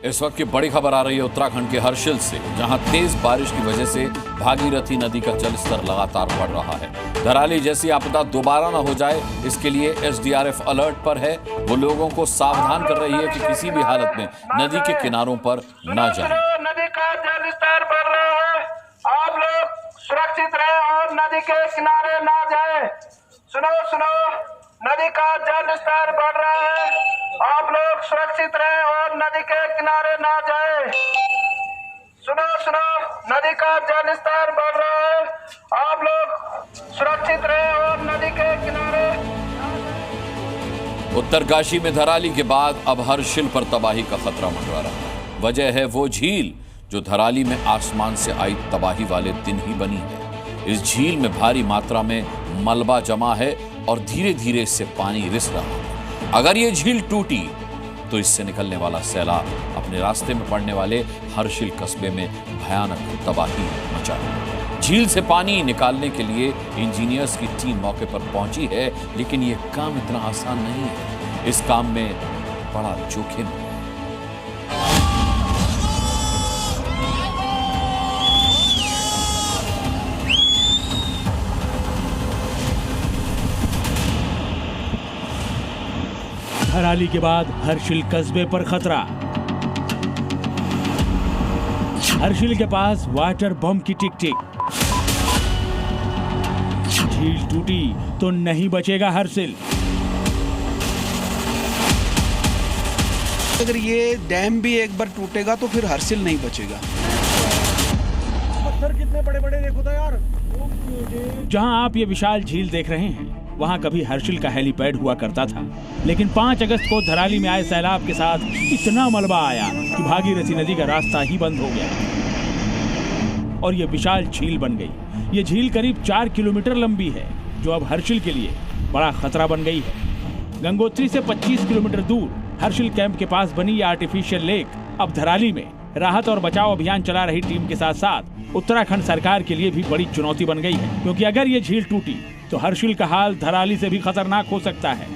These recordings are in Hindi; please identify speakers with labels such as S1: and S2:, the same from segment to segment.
S1: इस वक्त की बड़ी खबर आ रही है उत्तराखंड के हर्षिल से, जहां तेज बारिश की वजह से भागीरथी नदी का जलस्तर लगातार बढ़ रहा है। धराली जैसी आपदा दोबारा न हो जाए, इसके लिए एसडीआरएफ अलर्ट पर है। वो लोगों को सावधान कर रही है कि किसी भी हालत में नदी के किनारों पर न जाएं।
S2: नदी का जलस्तर बढ़ रहा है, आप लोग सुरक्षित रहें और नदी के किनारे ना जाएं। सुनो, नदी का जलस्तर बढ़ रहा है, आप लोग सुरक्षित रहें और नदी के किनारे ना जाएं। सुनो, नदी का जलस्तर बढ़ रहा है, आप लोग सुरक्षित रहें और नदी के किनारे।
S1: उत्तरकाशी में धराली के बाद अब हर्षिल पर तबाही का खतरा मंडरा रहा है। वजह है वो झील जो धराली में आसमान से आई तबाही वाले दिन ही बनी है। इस झील में भारी मात्रा में मलबा जमा है और धीरे धीरे इससे पानी रिस रहा है। अगर ये झील टूटी तो इससे निकलने वाला सैलाब अपने रास्ते में पड़ने वाले हर्षिल कस्बे में भयानक तबाही मचाएगा। झील से पानी निकालने के लिए इंजीनियर्स की टीम मौके पर पहुंची है, लेकिन ये काम इतना आसान नहीं है। इस काम में बड़ा जोखिम है।
S3: धराली के बाद हर्षिल कस्बे पर खतरा। हर्षिल के पास वाटर बम की टिक-टिक। झील टूटी तो नहीं बचेगा हर्षिल।
S4: अगर ये डैम भी एक बार टूटेगा तो फिर हर्षिल नहीं बचेगा।
S3: पत्थर कितने बड़े-बड़े देखो तो यार। जहां आप ये विशाल झील देख रहे हैं, वहां कभी हर्षिल का हेलीपैड हुआ करता था, लेकिन 5 अगस्त को धराली में आए सैलाब के साथ इतना मलबा आया कि भागीरथी नदी का रास्ता ही बंद हो गया और ये विशाल झील बन गई। ये झील करीब 4 किलोमीटर लंबी है, जो अब हर्षिल के लिए बड़ा खतरा बन गई है। गंगोत्री से 25 किलोमीटर दूर हर्षिल कैंप के पास बनी ये आर्टिफिशियल लेक अब धराली में राहत और बचाव अभियान चला रही टीम के साथ साथ उत्तराखंड सरकार के लिए भी बड़ी चुनौती बन गई है, क्योंकि अगर ये झील टूटी तो हर्षिल का हाल धराली से भी खतरनाक हो सकता है।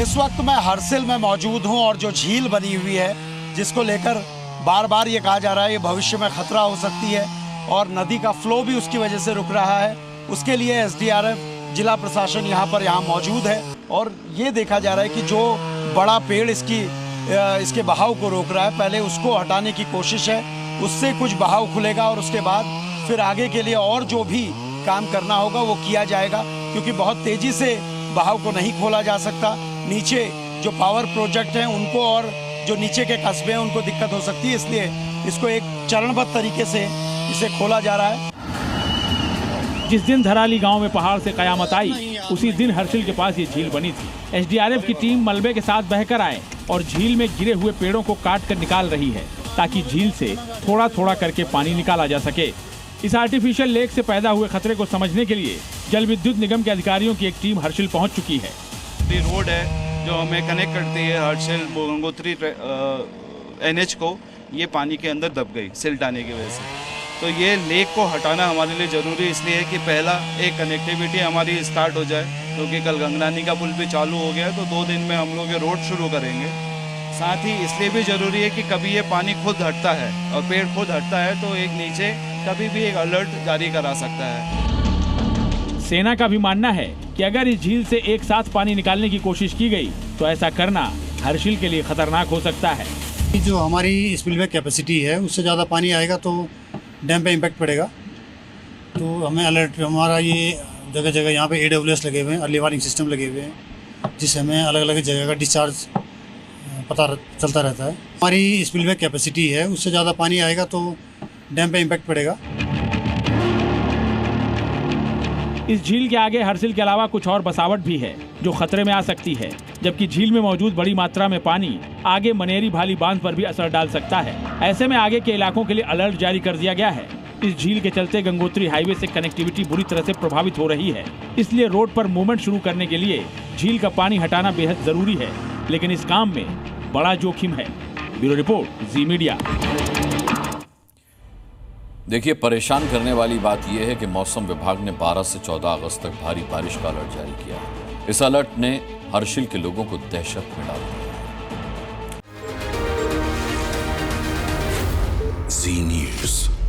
S5: इस वक्त मैं हर्षिल में मौजूद हूं और जो झील बनी हुई है, जिसको लेकर बार बार ये कहा जा रहा है ये भविष्य में खतरा हो सकती है और नदी का फ्लो भी उसकी वजह से रुक रहा है, उसके लिए एसडीआरएफ जिला प्रशासन यहाँ मौजूद है और ये देखा जा रहा है कि जो बड़ा पेड़ इसके बहाव को रोक रहा है, पहले उसको हटाने की कोशिश है, उससे कुछ बहाव खुलेगा और उसके बाद फिर आगे के लिए और जो भी काम करना होगा वो किया जाएगा, क्योंकि बहुत तेजी से बहाव को नहीं खोला जा सकता। नीचे जो पावर प्रोजेक्ट हैं उनको और जो नीचे के कस्बे हैं उनको दिक्कत हो सकती है, इसलिए इसको एक चरणबद्ध तरीके से इसे खोला जा रहा है।
S3: जिस दिन धराली गांव में पहाड़ से कयामत आई, उसी दिन हर्षिल के पास ये झील बनी थी। एसडीआरएफ की टीम मलबे के साथ बहकर आए और झील में गिरे हुए पेड़ों को काट कर निकाल रही है, ताकि झील से थोड़ा थोड़ा करके पानी निकाला जा सके। इस आर्टिफिशियल लेक से पैदा हुए खतरे को समझने के लिए जल विद्युत निगम के अधिकारियों की एक टीम हर्षिल पहुंच चुकी है।
S6: रोड है जो हमें कनेक्ट करती है हर्षिल गंगोत्री NH को, ये पानी के अंदर दब गई सिल्ट आने की वजह से। तो ये लेक को हटाना हमारे लिए ज़रूरी इसलिए है कि पहला एक कनेक्टिविटी हमारी स्टार्ट हो जाए, क्योंकि कल गंगनानी का पुल भी चालू हो गया है, तो 2 दिन में हम लोग ये रोड शुरू करेंगे। साथ ही इसलिए भी ज़रूरी है कि कभी ये पानी खुद हटता है और पेड़ खुद हटता है तो एक नीचे कभी भी एक अलर्ट जारी करा सकता है।
S3: सेना का भी मानना है कि अगर इस झील से एक साथ पानी निकालने की कोशिश की गई तो ऐसा करना हर्षिल के लिए खतरनाक हो सकता है।
S7: जो हमारी स्पिलवे कैपेसिटी है उससे ज़्यादा पानी आएगा तो डैम पे इम्पैक्ट पड़ेगा, तो हमें अलर्ट, हमारा ये जगह जगह यहाँ पे AWS लगे हुए हैं, अर्ली वार्निंग सिस्टम लगे हुए हैं, जिससे हमें अलग अलग जगह का डिस्चार्ज पता चलता रहता है। हमारी स्पिलवे कैपेसिटी है, उससे ज़्यादा पानी आएगा तो डैम पे इम्पैक्ट पड़ेगा।
S3: इस झील के आगे हर्षिल के अलावा कुछ और बसावट भी है जो खतरे में आ सकती है, जबकि झील में मौजूद बड़ी मात्रा में पानी आगे मनेरी भाली बांध पर भी असर डाल सकता है। ऐसे में आगे के इलाकों के लिए अलर्ट जारी कर दिया गया है। इस झील के चलते गंगोत्री हाईवे से कनेक्टिविटी बुरी तरह से प्रभावित हो रही है, इसलिए रोड पर मूवमेंट शुरू करने के लिए झील का पानी हटाना बेहद जरूरी है, लेकिन इस काम में बड़ा जोखिम है। ब्यूरो रिपोर्ट, जी मीडिया।
S1: देखिए, परेशान करने वाली बात यह है कि मौसम विभाग ने 12 से 14 अगस्त तक भारी बारिश का अलर्ट जारी किया है। इस अलर्ट ने हर्षिल के लोगों को दहशत में डाल दिया।
S8: Z News.